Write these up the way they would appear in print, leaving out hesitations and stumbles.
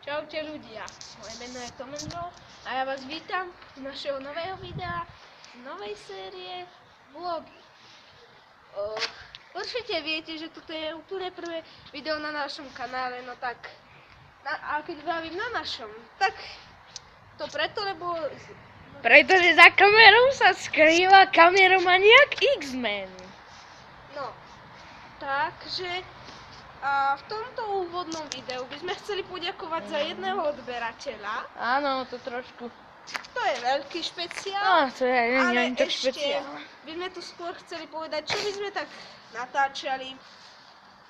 Čaute ľudia, moje meno je Tomenzo a ja vás vítam z našeho nového videa, z novej série vlogy. Určite viete, že toto je úplne prvé video na našom kanále, no tak, a keď vravím na našom, tak to preto, lebo... Pretože za kamerou sa skrýva kameromaniak X-Men. No, takže... A v tomto úvodnom videu by sme chceli poďakovať za jedného odberateľa. Áno, to trošku. To je veľký špeciál. To je Ale tak ešte špeciál. by sme tu skôr chceli povedať, čo by sme tak natáčali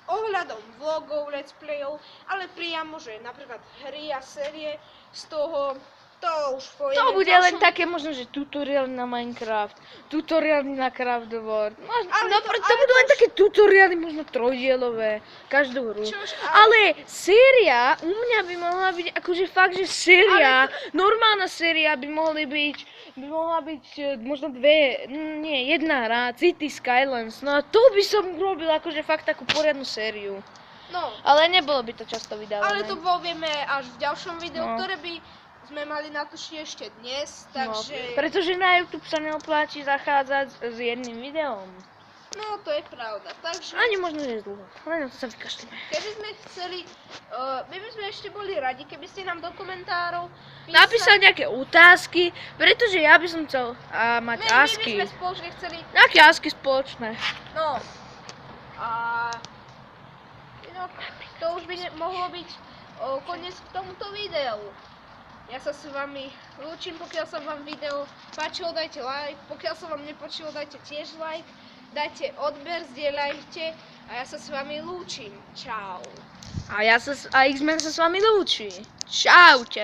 ohľadom vlogov, let's playov, ale priamo, že napríklad hry a série z toho, to už povieme. To bude len také možno, že tutoriály na Minecraft, tutoriály na Craft World. To budú len také tutoriály, možno trojdielové, každú hru. Ale séria u mňa by mohla byť, akože fakt, že séria, normálna séria by mohla byť možno jedna hra, City Skylines, no a to by som robil akože fakt takú poriadnu sériu. No, ale nebolo by to často vydávané. ale to povieme až v ďalšom videu, ktoré by sme mali natočiť ešte dnes, takže... Pretože na YouTube sa neopláči zachádzať s jedným videom. No, to je pravda, takže... Ani možno, že je dlho, len na to sa vykašlíme. Keby sme chceli, my by sme ešte boli radi, keby ste nám do komentárov napísali nejaké otázky, pretože ja by som chcel mať asky. My by sme spoločne chceli... Nejaké asky spoločné. No, a... to už by mohlo byť koniec k tomuto videu. Ja sa s vami lúčim, pokiaľ sa vám video páčilo, dajte like, pokiaľ sa vám nepáčilo, dajte tiež like, dajte odber, zdieľajte a ja sa s vami lúčim. Čau. A X-Men sa s vami lúči. Čaute.